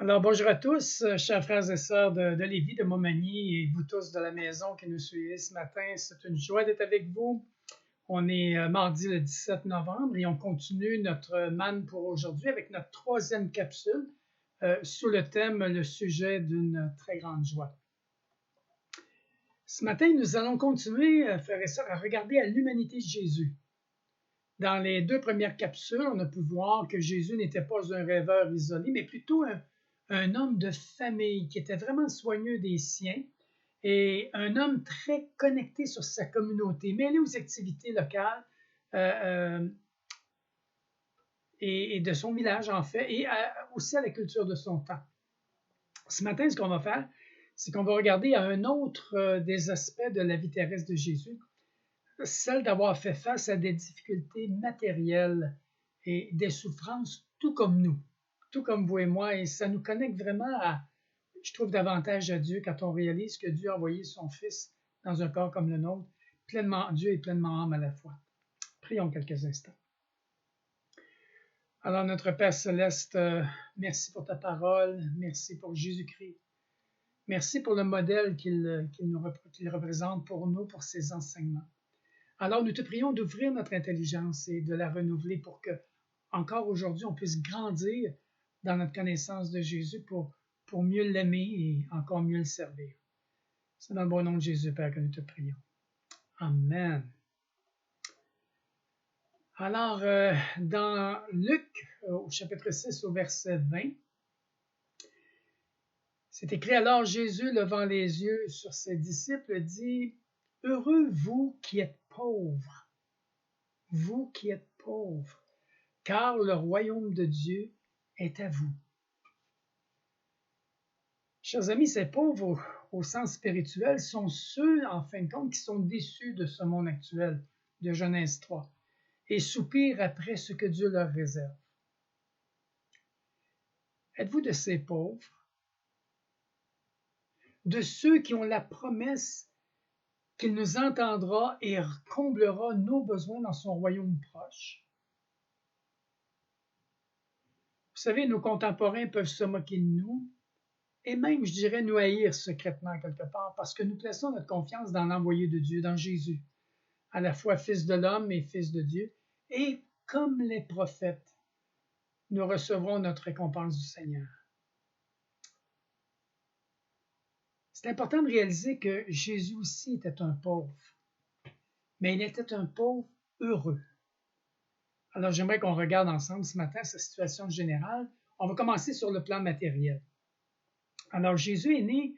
Alors, bonjour à tous, chers frères et sœurs de Lévis, de Montmagny et vous tous de la maison qui nous suivez ce matin. C'est une joie d'être avec vous. On est mardi le 17 novembre et on continue notre manne pour aujourd'hui avec notre troisième capsule sous le thème Le sujet d'une très grande joie. Ce matin, nous allons continuer, frères et sœurs, à regarder à l'humanité de Jésus. Dans les deux premières capsules, on a pu voir que Jésus n'était pas un rêveur isolé, mais plutôt un homme de famille qui était vraiment soigneux des siens et un homme très connecté sur sa communauté, mêlé aux activités locales et de son village en fait, et aussi à la culture de son temps. Ce matin, ce qu'on va faire, c'est qu'on va regarder à un autre des aspects de la vie terrestre de Jésus, celle d'avoir fait face à des difficultés matérielles et des souffrances tout comme nous, tout comme vous et moi, et ça nous connecte vraiment je trouve, davantage à Dieu quand on réalise que Dieu a envoyé son Fils dans un corps comme le nôtre, pleinement Dieu et pleinement homme à la fois. Prions quelques instants. Alors, notre Père Céleste, merci pour ta parole, merci pour Jésus-Christ, merci pour le modèle qu'il représente pour nous, pour ses enseignements. Alors, nous te prions d'ouvrir notre intelligence et de la renouveler pour que, encore aujourd'hui, on puisse grandir dans notre connaissance de Jésus pour mieux l'aimer et encore mieux le servir. C'est dans le bon nom de Jésus, Père, que nous te prions. Amen. Alors, dans Luc, au chapitre 6, au verset 20, c'est écrit, alors Jésus, levant les yeux sur ses disciples, dit, « Heureux vous qui êtes pauvres, car le royaume de Dieu est à vous. » Chers amis, ces pauvres au sens spirituel sont ceux, en fin de compte, qui sont déçus de ce monde actuel, de Genèse 3, et soupirent après ce que Dieu leur réserve. Êtes-vous de ces pauvres? De ceux qui ont la promesse qu'il nous entendra et comblera nos besoins dans son royaume proche? Vous savez, nos contemporains peuvent se moquer de nous et même, je dirais, nous haïr secrètement quelque part parce que nous plaçons notre confiance dans l'envoyé de Dieu, dans Jésus, à la fois Fils de l'homme et Fils de Dieu. Et comme les prophètes, nous recevrons notre récompense du Seigneur. C'est important de réaliser que Jésus aussi était un pauvre, mais il était un pauvre heureux. Alors, j'aimerais qu'on regarde ensemble ce matin sa situation générale. On va commencer sur le plan matériel. Alors, Jésus est né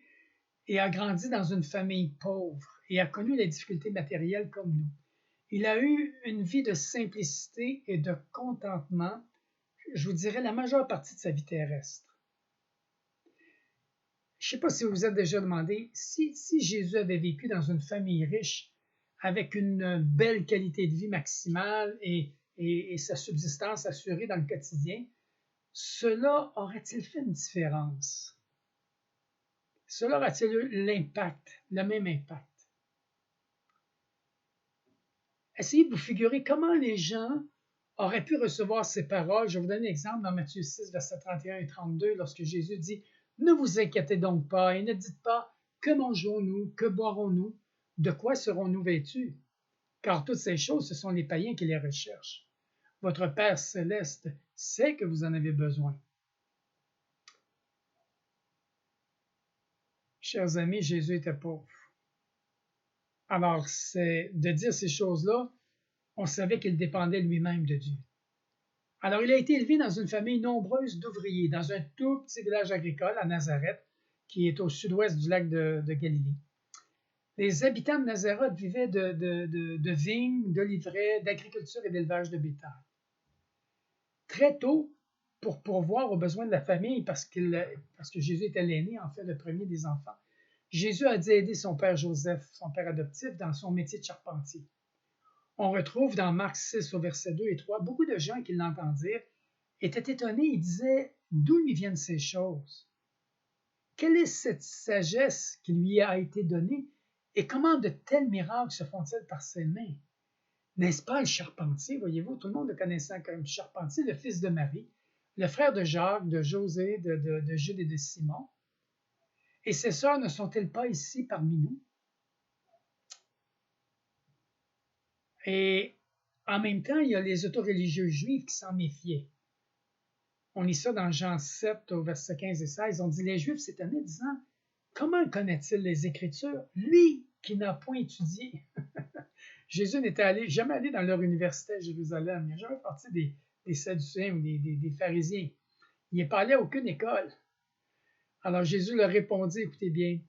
et a grandi dans une famille pauvre et a connu les difficultés matérielles comme nous. Il a eu une vie de simplicité et de contentement, je vous dirais, la majeure partie de sa vie terrestre. Je ne sais pas si vous vous êtes déjà demandé si Jésus avait vécu dans une famille riche avec une belle qualité de vie maximale et sa subsistance assurée dans le quotidien, cela aurait-il fait une différence? Cela aurait-il eu le même impact? Essayez de vous figurer comment les gens auraient pu recevoir ces paroles. Je vais vous donner un exemple dans Matthieu 6, versets 31 et 32, lorsque Jésus dit « Ne vous inquiétez donc pas et ne dites pas « Que mangerons-nous? Que boirons-nous? De quoi serons-nous vêtus? » Car toutes ces choses, ce sont les païens qui les recherchent. Votre Père céleste sait que vous en avez besoin. Chers amis, Jésus était pauvre. Alors, c'est de dire ces choses-là, on savait qu'il dépendait lui-même de Dieu. Alors, il a été élevé dans une famille nombreuse d'ouvriers, dans un tout petit village agricole à Nazareth, qui est au sud-ouest du lac de Galilée. Les habitants de Nazareth vivaient de vignes, d'oliveraies, d'agriculture et d'élevage de bétail. Très tôt, pour pourvoir aux besoins de la famille, parce que Jésus était l'aîné, en fait, le premier des enfants, Jésus a dû aider son père Joseph, son père adoptif, dans son métier de charpentier. On retrouve dans Marc 6 au verset 2 et 3, beaucoup de gens qui l'entendirent étaient étonnés et disaient « D'où lui viennent ces choses? Quelle est cette sagesse qui lui a été donnée et comment de tels miracles se font-ils par ses mains? N'est-ce pas le charpentier, voyez-vous, tout le monde le connaissait comme charpentier, le fils de Marie, le frère de Jacques, de José, de Jude et de Simon. Et ces sœurs ne sont-elles pas ici parmi nous? Et en même temps, il y a les autoreligieux juifs qui s'en méfiaient. On lit ça dans Jean 7, au verset 15 et 16. On dit, les Juifs s'étonnaient, disant, comment connaît-il les Écritures, lui qui n'a point étudié? Jésus n'était jamais allé dans leur université à Jérusalem. Il n'a jamais parti des Sadducéens ou des pharisiens. Il n'est pas allé à aucune école. Alors Jésus leur répondit, écoutez bien,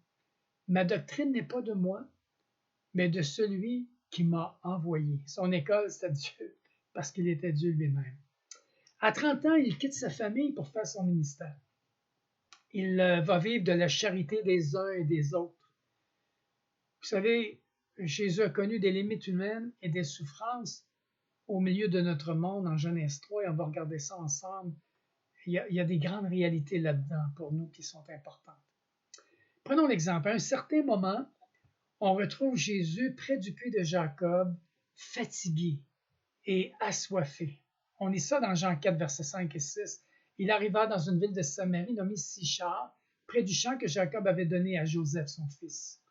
ma doctrine n'est pas de moi, mais de celui qui m'a envoyé. Son école, c'était Dieu, parce qu'il était Dieu lui-même. À 30 ans, il quitte sa famille pour faire son ministère. Il va vivre de la charité des uns et des autres. Vous savez, Jésus a connu des limites humaines et des souffrances au milieu de notre monde en Genèse 3, et on va regarder ça ensemble. Il y a des grandes réalités là-dedans pour nous qui sont importantes. Prenons l'exemple. À un certain moment, on retrouve Jésus près du puits de Jacob, fatigué et assoiffé. On lit ça dans Jean 4, versets 5 et 6. Il arriva dans une ville de Samarie nommée Sychar, près du champ que Jacob avait donné à Joseph, son fils.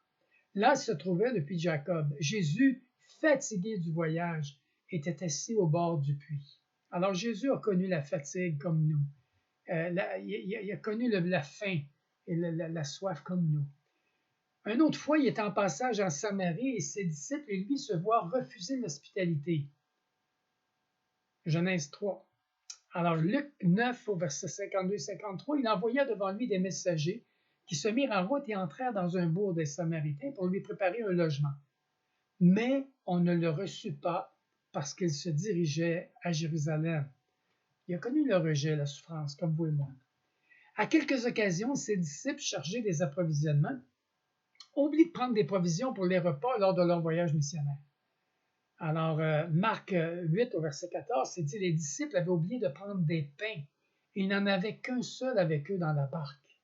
Là se trouvait le puits de Jacob. Jésus, fatigué du voyage, était assis au bord du puits. Alors Jésus a connu la fatigue comme nous. Il a connu la faim et la soif comme nous. Une autre fois, il est en passage en Samarie et ses disciples et lui se voient refuser l'hospitalité. Genèse 3. Alors Luc 9 au verset 52-53, il envoya devant lui des messagers qui se mirent en route et entrèrent dans un bourg des Samaritains pour lui préparer un logement. Mais on ne le reçut pas parce qu'il se dirigeait à Jérusalem. Il a connu le rejet, la souffrance, comme vous et moi. À quelques occasions, ses disciples chargés des approvisionnements oublient de prendre des provisions pour les repas lors de leur voyage missionnaire. Alors, Marc 8 au verset 14, c'est dit, les disciples avaient oublié de prendre des pains. Il n'en avait qu'un seul avec eux dans la barque.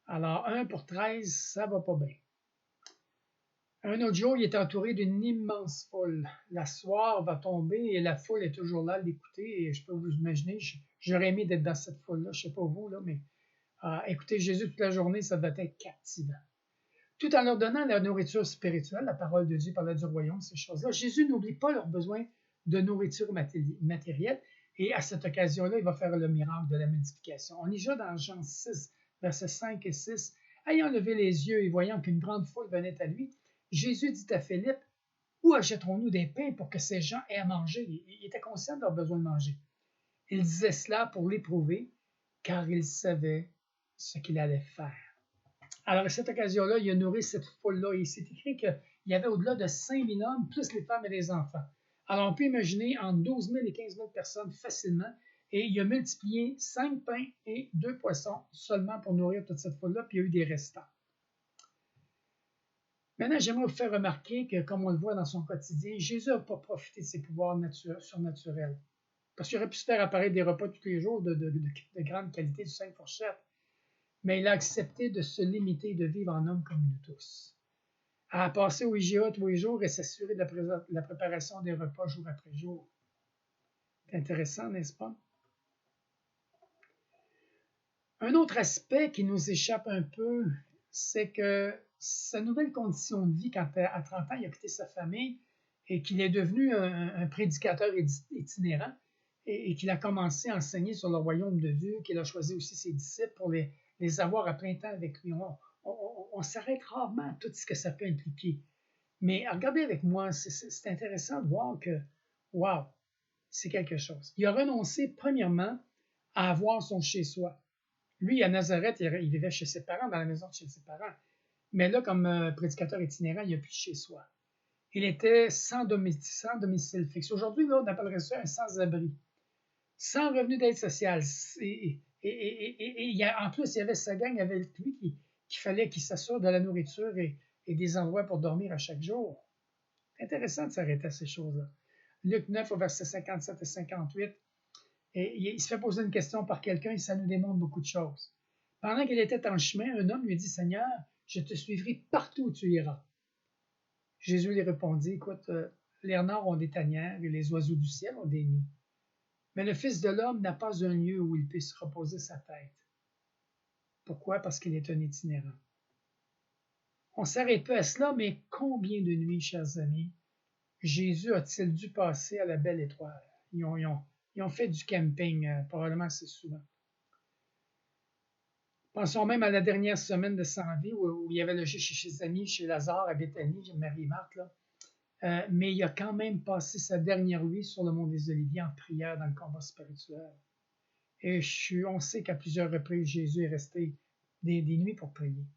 Alors, 1 pour 13, ça va pas bien. Un autre jour, il est entouré d'une immense foule. La soirée va tomber et la foule est toujours là à l'écouter. Et je peux vous imaginer, j'aurais aimé d'être dans cette foule-là. Je ne sais pas vous, là, mais écouter Jésus toute la journée, ça va être captivant. Tout en leur donnant la nourriture spirituelle, la parole de Dieu parlait du royaume, ces choses-là, Jésus n'oublie pas leurs besoins de nourriture matérielle. Et à cette occasion-là, il va faire le miracle de la multiplication. On lit déjà dans Jean 6, versets 5 et 6. Ayant levé les yeux et voyant qu'une grande foule venait à lui, Jésus dit à Philippe, où achèterons-nous des pains pour que ces gens aient à manger? Il était conscient de leur besoin de manger. Il disait cela pour l'éprouver, car il savait ce qu'il allait faire. Alors, à cette occasion-là, il a nourri cette foule-là. Il s'est écrit qu'il y avait au-delà de 5000 hommes, plus les femmes et les enfants. Alors, on peut imaginer entre 12 000 et 15 000 personnes facilement. Et il a multiplié 5 pains et 2 poissons seulement pour nourrir toute cette foule-là, puis il y a eu des restants. Maintenant, j'aimerais vous faire remarquer que, comme on le voit dans son quotidien, Jésus n'a pas profité de ses pouvoirs surnaturels. Parce qu'il aurait pu se faire apparaître des repas tous les jours de grande qualité, du 5 fourchettes. Mais il a accepté de se limiter et de vivre en homme comme nous tous. À passer au IGA tous les jours et s'assurer de la préparation des repas jour après jour. C'est intéressant, n'est-ce pas? Un autre aspect qui nous échappe un peu, c'est que sa nouvelle condition de vie, quand à 30 ans, il a quitté sa famille et qu'il est devenu un prédicateur itinérant et qu'il a commencé à enseigner sur le royaume de Dieu, qu'il a choisi aussi ses disciples pour les avoir à plein temps avec lui. On s'arrête rarement à tout ce que ça peut impliquer. Mais regardez avec moi, c'est intéressant de voir que, wow, c'est quelque chose. Il a renoncé, premièrement, à avoir son chez-soi. Lui, à Nazareth, il vivait chez ses parents, dans la maison de chez ses parents. Mais là, comme prédicateur itinérant, il n'y a plus de chez-soi. Il était sans domicile fixe. Aujourd'hui, là, on appellerait ça un sans-abri. Sans revenu d'aide sociale. En plus, il y avait sa gang avec lui qu'il fallait qu'il s'assure de la nourriture et des endroits pour dormir à chaque jour. C'est intéressant de s'arrêter à ces choses-là. Luc 9, au verset 57 et 58, et il se fait poser une question par quelqu'un et ça nous démontre beaucoup de choses. Pendant qu'il était en chemin, un homme lui dit, Seigneur, je te suivrai partout où tu iras. Jésus lui répondit, écoute, les renards ont des tanières et les oiseaux du ciel ont des nids. Mais le Fils de l'homme n'a pas un lieu où il puisse reposer sa tête. Pourquoi? Parce qu'il est un itinérant. On s'arrête peu à cela, mais combien de nuits, chers amis, Jésus a-t-il dû passer à la Belle Étoile? Ils ont fait du camping, probablement assez souvent. Pensons même à la dernière semaine de sa vie où il avait logé chez ses amis, chez Lazare, à Béthanie, Marie et Marthe. Mais il a quand même passé sa dernière nuit sur le mont des Oliviers en prière dans le combat spirituel. Et on sait qu'à plusieurs reprises, Jésus est resté des nuits pour prier.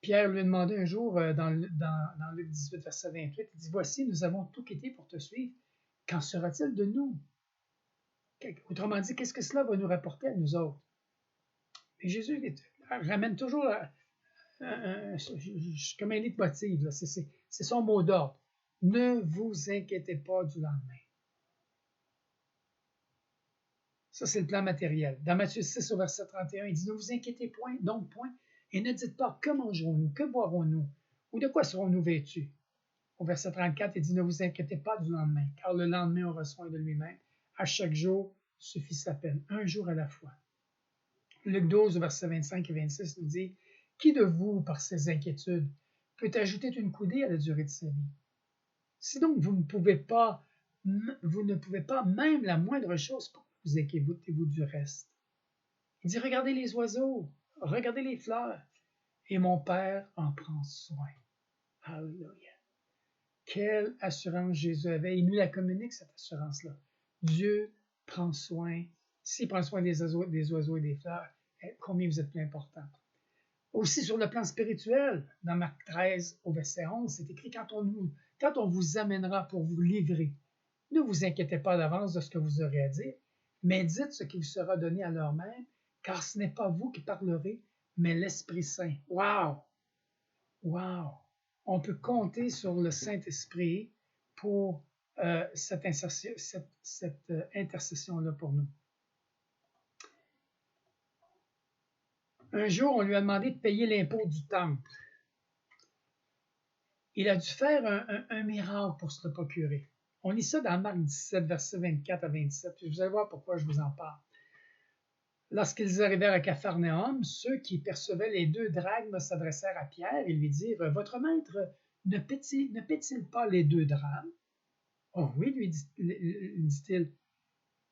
Pierre lui a demandé un jour dans Luc 18, verset 28, il dit, « Voici, nous avons tout quitté pour te suivre. Qu'en sera-t-il de nous? » Autrement dit, qu'est-ce que cela va nous rapporter à nous autres? Et Jésus ramène toujours comme un leitmotiv, c'est son mot d'ordre. Ne vous inquiétez pas du lendemain. Ça, c'est le plan matériel. Dans Matthieu 6, au verset 31, il dit, « Ne vous inquiétez point, donc point, et ne dites pas que mangerons-nous, que boirons-nous, ou de quoi serons-nous vêtus. » Au verset 34, il dit, « Ne vous inquiétez pas du lendemain, car le lendemain aura soin de lui-même. À chaque jour suffit sa peine, un jour à la fois. » Luc 12, verset 25 et 26 nous dit, « Qui de vous, par ses inquiétudes, peut ajouter une coudée à la durée de sa vie? Si donc vous ne pouvez pas même la moindre chose, pourquoi vous inquiétez-vous du reste? » Il dit, « Regardez les oiseaux, regardez les fleurs, et mon Père en prend soin. » Alléluia. Quelle assurance Jésus avait. Il nous la communique, cette assurance-là. Dieu prend soin. S'il prend soin des oiseaux et des fleurs, combien vous êtes plus important. Aussi sur le plan spirituel, dans Marc 13 au verset 11, c'est écrit, quand on vous amènera pour vous livrer, ne vous inquiétez pas d'avance de ce que vous aurez à dire, mais dites ce qui vous sera donné à l'heure même, car ce n'est pas vous qui parlerez, mais l'Esprit Saint. Wow! Wow! On peut compter sur le Saint-Esprit pour cette intercession-là pour nous. Un jour, on lui a demandé de payer l'impôt du temple. Il a dû faire un miracle pour se le procurer. On lit ça dans Marc 17, versets 24 à 27. Vous allez voir pourquoi je vous en parle. Lorsqu'ils arrivèrent à Capharnaüm, ceux qui percevaient les 2 drachmes s'adressèrent à Pierre et lui dirent, « Votre maître ne paie-t-il pas les 2 drachmes? » « Oh oui, lui dit-il.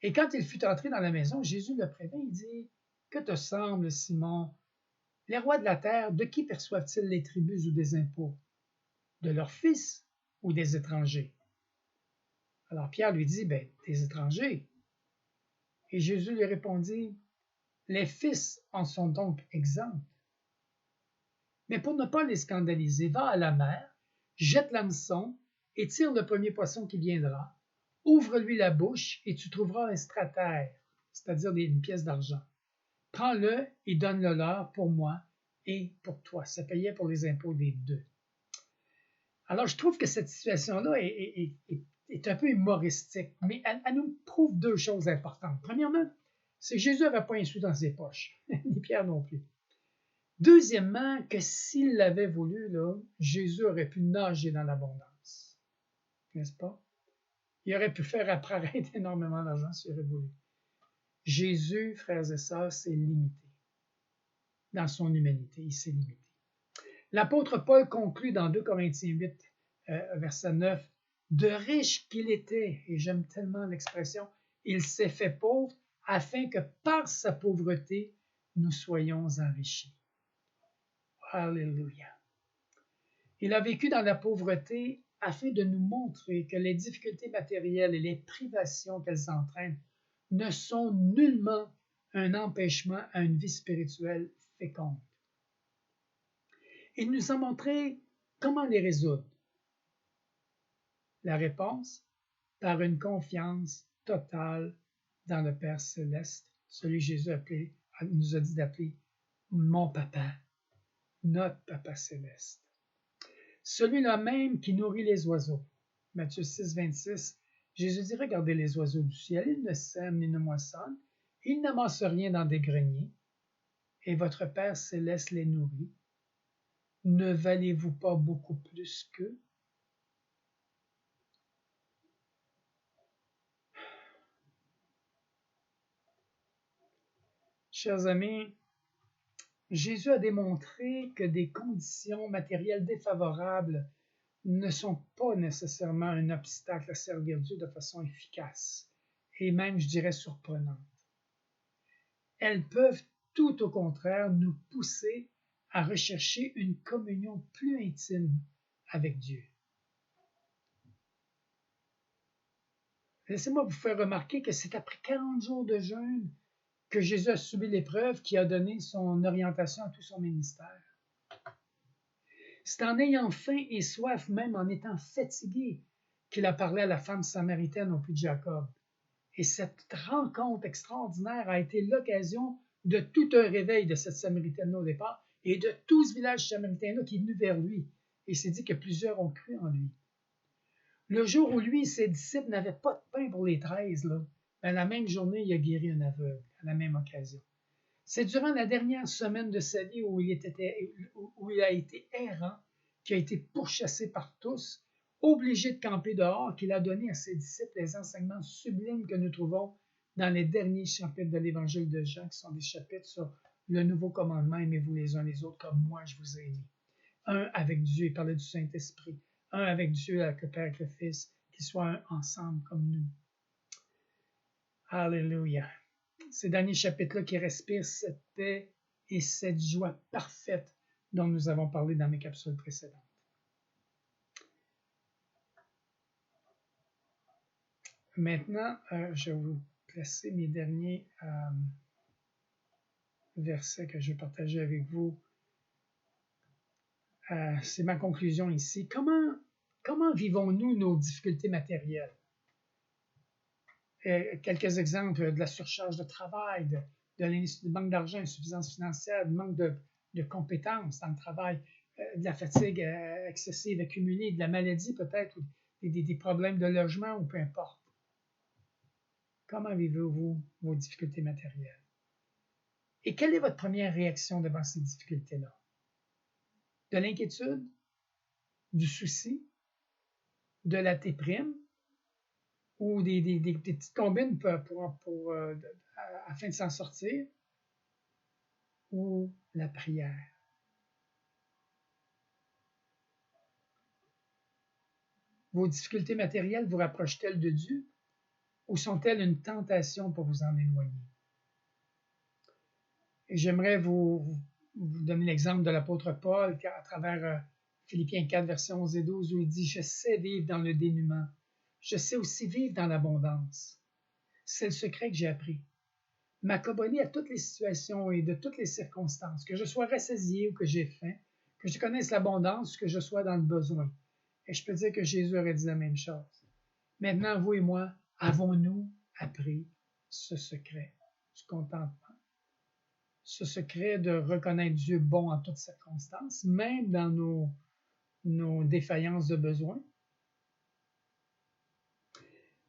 Et quand il fut entré dans la maison, Jésus le prévint, il dit, « Que te semble, Simon? Les rois de la terre, de qui perçoivent-ils les tributs ou des impôts? De leurs fils ou des étrangers? » Alors Pierre lui dit, « Des étrangers. » Et Jésus lui répondit, « Les fils en sont donc exempts. Mais pour ne pas les scandaliser, va à la mer, jette l'hameçon et tire le premier poisson qui viendra. Ouvre-lui la bouche et tu trouveras un stratère, c'est-à-dire une pièce d'argent. Prends-le et donne-le leur pour moi et pour toi. » Ça payait pour les impôts des 2. Alors, je trouve que cette situation-là est un peu humoristique, mais elle nous prouve 2 choses importantes. Premièrement, c'est que Jésus n'avait pas un sou dans ses poches, ni Pierre non plus. Deuxièmement, que s'il l'avait voulu, Jésus aurait pu nager dans l'abondance. N'est-ce pas? Il aurait pu faire apparaître énormément d'argent s'il aurait voulu. Jésus, frères et sœurs, s'est limité. Dans son humanité, il s'est limité. L'apôtre Paul conclut dans 2 Corinthiens 8, verset 9, « De riche qu'il était, et j'aime tellement l'expression, il s'est fait pauvre, afin que par sa pauvreté, nous soyons enrichis. » Alléluia. Il a vécu dans la pauvreté afin de nous montrer que les difficultés matérielles et les privations qu'elles entraînent ne sont nullement un empêchement à une vie spirituelle féconde. Il nous a montré comment les résoudre. La réponse, par une confiance totale dans le Père céleste, celui que Jésus nous a dit d'appeler mon papa, notre papa céleste. Celui-là même qui nourrit les oiseaux. Matthieu 6, 26, Jésus dit, « Regardez les oiseaux du ciel, ils ne sèment ni ne moissonnent, ils n'amassent rien dans des greniers, et votre Père céleste les nourrit. Ne valez-vous pas beaucoup plus qu'eux? » Chers amis, Jésus a démontré que des conditions matérielles défavorables ne sont pas nécessairement un obstacle à servir Dieu de façon efficace et même, je dirais, surprenante. Elles peuvent tout au contraire nous pousser à rechercher une communion plus intime avec Dieu. Laissez-moi vous faire remarquer que c'est après 40 jours de jeûne que Jésus a subi l'épreuve qui a donné son orientation à tout son ministère. C'est en ayant faim et soif, même en étant fatigué, qu'il a parlé à la femme samaritaine au puits de Jacob. Et cette rencontre extraordinaire a été l'occasion de tout un réveil de cette Samaritaine au départ et de tout ce village samaritain-là qui est venu vers lui. Et c'est dit que plusieurs ont cru en lui. Le jour où lui et ses disciples n'avaient pas de pain pour les 13, ben la même journée, il a guéri un aveugle, à la même occasion. C'est durant la dernière semaine de sa vie où il a été errant, qui a été pourchassé par tous, obligé de camper dehors, qu'il a donné à ses disciples les enseignements sublimes que nous trouvons dans les derniers chapitres de l'Évangile de Jean, qui sont des chapitres sur le nouveau commandement, aimez-vous les uns les autres comme moi je vous ai aimé. Un avec Dieu, il parlait du Saint-Esprit. Un avec Dieu, avec le Père, avec le Fils, qu'ils soient un ensemble comme nous. Alléluia. Ces derniers chapitres-là qui respirent cette paix et cette joie parfaite dont nous avons parlé dans mes capsules précédentes. Maintenant, je vais vous placer mes derniers versets que je vais partager avec vous. C'est ma conclusion ici. Comment vivons-nous nos difficultés matérielles? Quelques exemples de la surcharge de travail, du manque d'argent, insuffisance financière, du manque de compétences dans le travail, de la fatigue excessive accumulée, de la maladie peut-être, ou des problèmes de logement, ou peu importe. Comment vivez-vous vos difficultés matérielles? Et quelle est votre première réaction devant ces difficultés-là? De l'inquiétude, du souci, de la déprime, ou des petites combines afin de s'en sortir, ou la prière. Vos difficultés matérielles vous rapprochent-elles de Dieu ou sont-elles une tentation pour vous en éloigner? Et j'aimerais vous donner l'exemple de l'apôtre Paul à travers Philippiens 4, versets 11 et 12, où il dit « Je sais vivre dans le dénuement, je sais aussi vivre dans l'abondance. C'est le secret que j'ai appris. M'accommoder à toutes les situations et de toutes les circonstances, que je sois rassasié ou que j'ai faim, que je connaisse l'abondance ou que je sois dans le besoin. » Et je peux dire que Jésus aurait dit la même chose. Maintenant, vous et moi, avons-nous appris ce secret du contentement? Ce secret de reconnaître Dieu bon en toutes circonstances, même dans nos défaillances de besoin?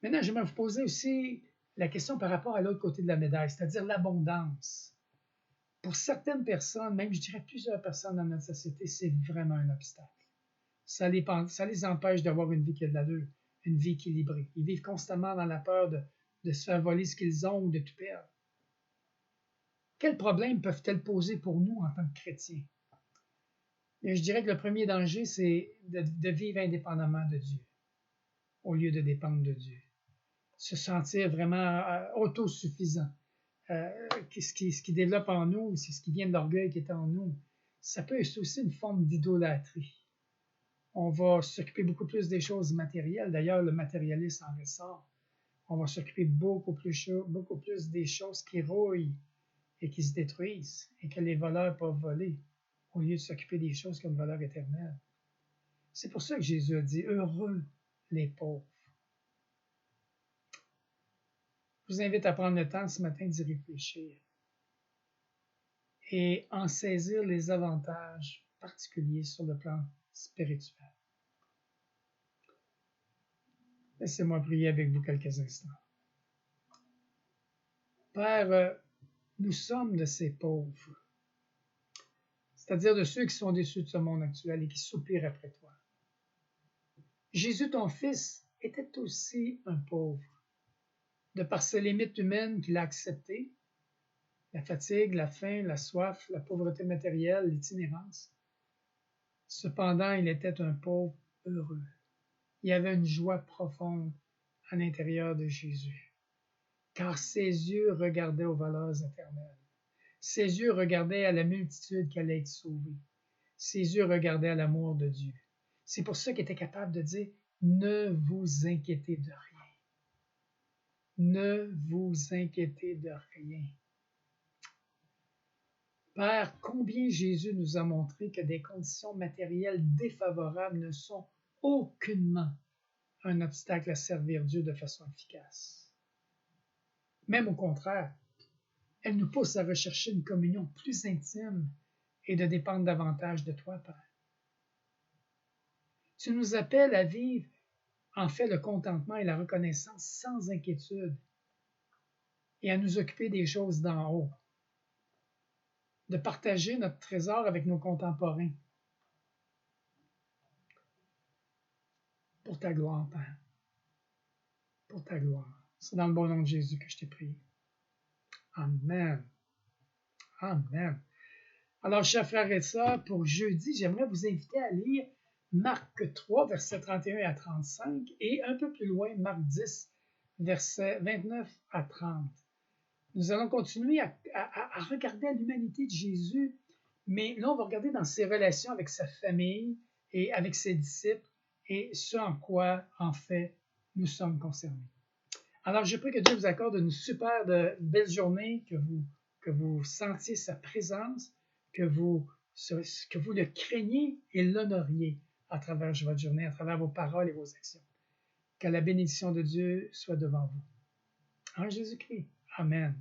Maintenant, j'aimerais vous poser aussi la question par rapport à l'autre côté de la médaille, c'est-à-dire l'abondance. Pour certaines personnes, même je dirais plusieurs personnes dans notre société, c'est vraiment un obstacle. Ça les empêche d'avoir une vie qui a de l'allure, une vie équilibrée. Ils vivent constamment dans la peur de se faire voler ce qu'ils ont ou de tout perdre. Quels problèmes peuvent-elles poser pour nous en tant que chrétiens? Et je dirais que le premier danger, c'est de vivre indépendamment de Dieu, au lieu de dépendre de Dieu. Se sentir vraiment autosuffisant. Ce qui développe en nous, c'est ce qui vient de l'orgueil qui est en nous. Ça peut être aussi une forme d'idolâtrie. On va s'occuper beaucoup plus des choses matérielles. D'ailleurs, le matérialisme en ressort. On va s'occuper beaucoup plus des choses qui rouillent et qui se détruisent et que les voleurs peuvent voler, au lieu de s'occuper des choses qui ont une valeur éternelle. C'est pour ça que Jésus a dit « Heureux les pauvres ». Je vous invite à prendre le temps ce matin d'y réfléchir et en saisir les avantages particuliers sur le plan spirituel. Laissez-moi prier avec vous quelques instants. Père, nous sommes de ces pauvres, c'est-à-dire de ceux qui sont déçus de ce monde actuel et qui soupirent après toi. Jésus, ton Fils, était aussi un pauvre, de par ses limites humaines qu'il a acceptées, la fatigue, la faim, la soif, la pauvreté matérielle, l'itinérance. Cependant, il était un pauvre heureux. Il y avait une joie profonde à l'intérieur de Jésus, car ses yeux regardaient aux valeurs éternelles. Ses yeux regardaient à la multitude qui allait être sauvée. Ses yeux regardaient à l'amour de Dieu. C'est pour ça qu'il était capable de dire, ne vous inquiétez de rien. Ne vous inquiétez de rien. Père, combien Jésus nous a montré que des conditions matérielles défavorables ne sont aucunement un obstacle à servir Dieu de façon efficace. Même au contraire, elles nous poussent à rechercher une communion plus intime et de dépendre davantage de toi, Père. Tu nous appelles à vivre, en fait, le contentement et la reconnaissance sans inquiétude et à nous occuper des choses d'en haut, de partager notre trésor avec nos contemporains. Pour ta gloire, Père. Pour ta gloire. C'est dans le bon nom de Jésus que je t'ai prié. Amen. Amen. Alors, chers frères et sœurs, pour jeudi, j'aimerais vous inviter à lire Marc 3, versets 31 à 35, et un peu plus loin, Marc 10, versets 29 à 30. Nous allons continuer à regarder à l'humanité de Jésus, mais là, on va regarder dans ses relations avec sa famille et avec ses disciples, et ce en quoi, en fait, nous sommes concernés. Alors, je prie que Dieu vous accorde une super belle journée, que vous sentiez sa présence, que vous le craigniez et l'honoriez à travers votre journée, à travers vos paroles et vos actions. Que la bénédiction de Dieu soit devant vous. En Jésus-Christ. Amen.